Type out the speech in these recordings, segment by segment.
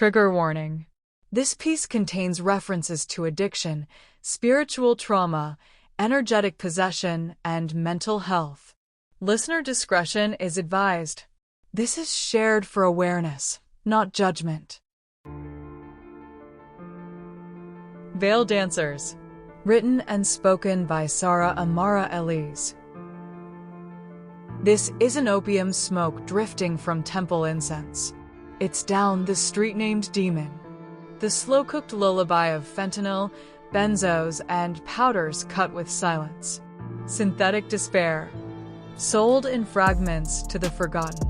Trigger warning. This piece contains references to addiction, spiritual trauma, energetic possession, and mental health. Listener discretion is advised. This is shared for awareness, not judgment. Veil Dancers. Written and spoken by Sora Amara Elyse. This isn't opium smoke drifting from temple incense. It's down the street named Demon. The slow-cooked lullaby of fentanyl, benzos, and powders cut with silence. Synthetic despair. Sold in fragments to the forgotten.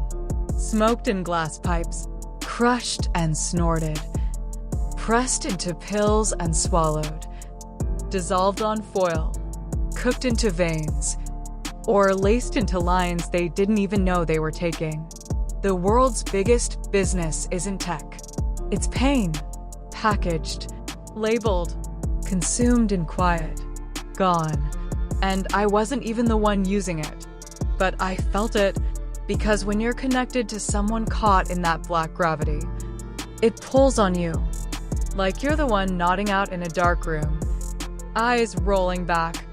Smoked in glass pipes. Crushed and snorted. Pressed into pills and swallowed. Dissolved on foil. Cooked into veins. Or laced into lines they didn't even know they were taking. The world's biggest business isn't tech. It's pain. Packaged. Labeled. Consumed in quiet. Gone. And I wasn't even the one using it. But I felt it, because when you're connected to someone caught in that black gravity, it pulls on you. Like you're the one nodding out in a dark room. Eyes rolling back.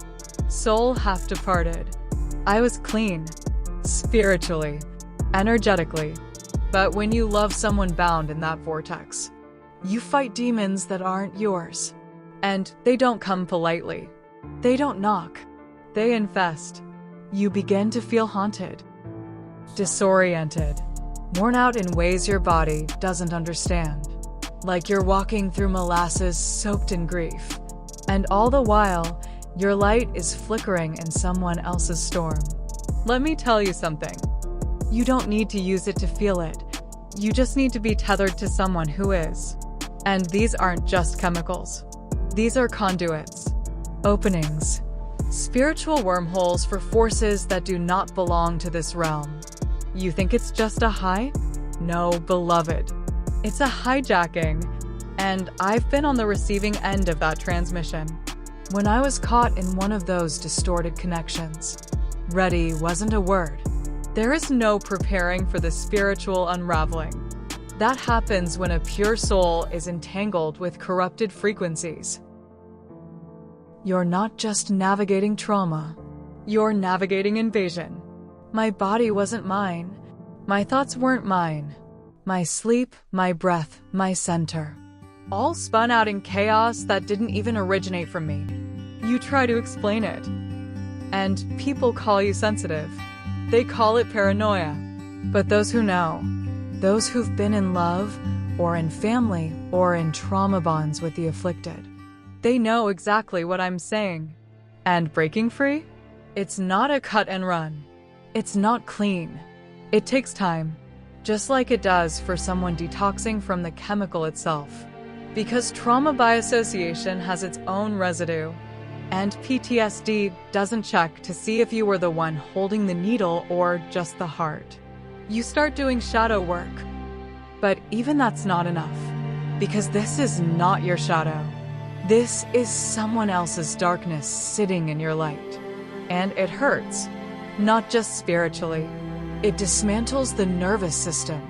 Soul half departed. I was clean. Spiritually. Energetically. But when you love someone bound in that vortex, you fight demons that aren't yours. And they don't come politely. They don't knock. They infest. You begin to feel haunted. Disoriented. Worn out in ways your body doesn't understand. Like you're walking through molasses soaked in grief. And all the while, your light is flickering in someone else's storm. Let me tell you something. You don't need to use it to feel it. You just need to be tethered to someone who is. And these aren't just chemicals. These are conduits. Openings. Spiritual wormholes for forces that do not belong to this realm. You think it's just a high? No, beloved. It's a hijacking. And I've been on the receiving end of that transmission. When I was caught in one of those distorted connections, ready wasn't a word. There is no preparing for the spiritual unraveling. That happens when a pure soul is entangled with corrupted frequencies. You're not just navigating trauma. You're navigating invasion. My body wasn't mine. My thoughts weren't mine. My sleep, my breath, my center. All spun out in chaos that didn't even originate from me. You try to explain it. And people call you sensitive. They call it paranoia. But those who know, those who've been in love, or in family, or in trauma bonds with the afflicted, they know exactly what I'm saying. And breaking free? It's not a cut and run. It's not clean. It takes time, just like it does for someone detoxing from the chemical itself. Because trauma by association has its own residue. And PTSD doesn't check to see if you were the one holding the needle or just the heart. You start doing shadow work. But even that's not enough. Because this is not your shadow. This is someone else's darkness sitting in your light. And it hurts. Not just spiritually. It dismantles the nervous system.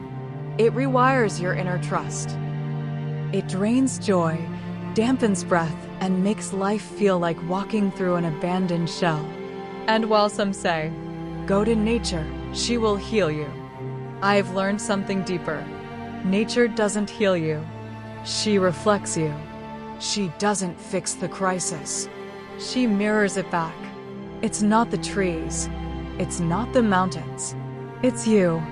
It rewires your inner trust. It drains joy, dampens breath, and makes life feel like walking through an abandoned shell. And while some say, go to nature, she will heal you, I've learned something deeper. Nature doesn't heal you. She reflects you. She doesn't fix the crisis. She mirrors it back. It's not the trees. It's not the mountains. It's you.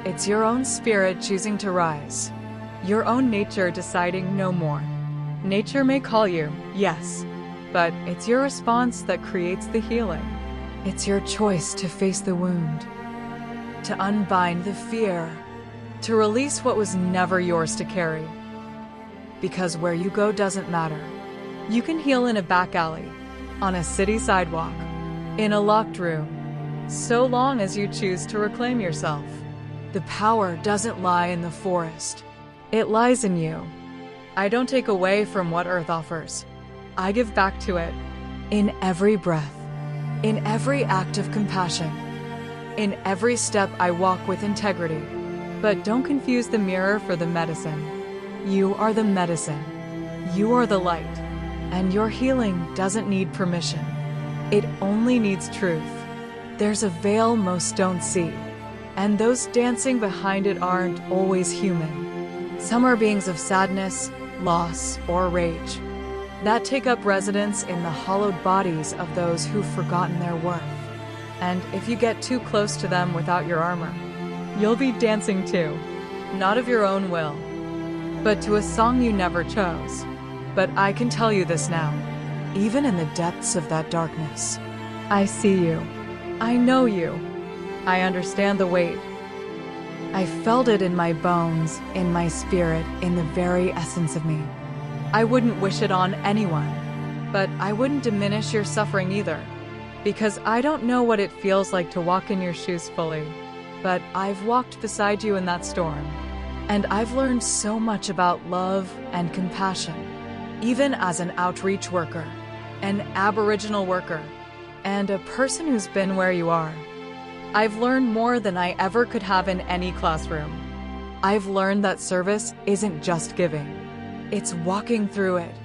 It's your own spirit choosing to rise. Your own nature deciding no more. Nature may call you, yes, but it's your response that creates the healing. It's your choice to face the wound, to unbind the fear, to release what was never yours to carry. Because where you go doesn't matter. You can heal in a back alley, on a city sidewalk, in a locked room, so long as you choose to reclaim yourself. The power doesn't lie in the forest. It lies in you. I don't take away from what Earth offers. I give back to it. In every breath. In every act of compassion. In every step I walk with integrity. But don't confuse the mirror for the medicine. You are the medicine. You are the light. And your healing doesn't need permission. It only needs truth. There's a veil most don't see, and those dancing behind it aren't always human. Some are beings of sadness, loss, or rage that take up residence in the hollowed bodies of those who've forgotten their worth. And if you get too close to them without your armor, you'll be dancing too, not of your own will, but to a song you never chose. But I can tell you this now, even in the depths of that darkness, I see you. I know you. I understand the weight. I felt it in my bones, in my spirit, in the very essence of me. I wouldn't wish it on anyone, but I wouldn't diminish your suffering either, because I don't know what it feels like to walk in your shoes fully, but I've walked beside you in that storm, and I've learned so much about love and compassion, even as an outreach worker, an Aboriginal worker, and a person who's been where you are. I've learned more than I ever could have in any classroom. I've learned that service isn't just giving, it's walking through it,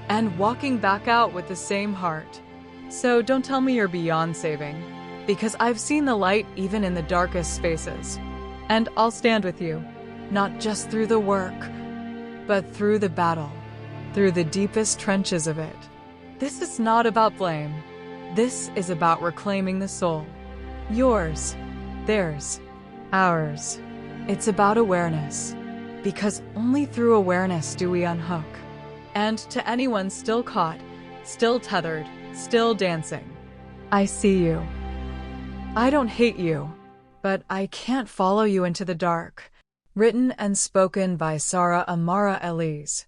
and walking back out with the same heart. So don't tell me you're beyond saving, because I've seen the light even in the darkest spaces. And I'll stand with you, not just through the work, but through the battle, through the deepest trenches of it. This is not about blame. This is about reclaiming the soul. Yours, theirs, ours. It's about awareness, because only through awareness do we unhook. And to anyone still caught, still tethered, still dancing, I see you. I don't hate you, but I can't follow you into the dark. Written and spoken by Sora Amara Elyse.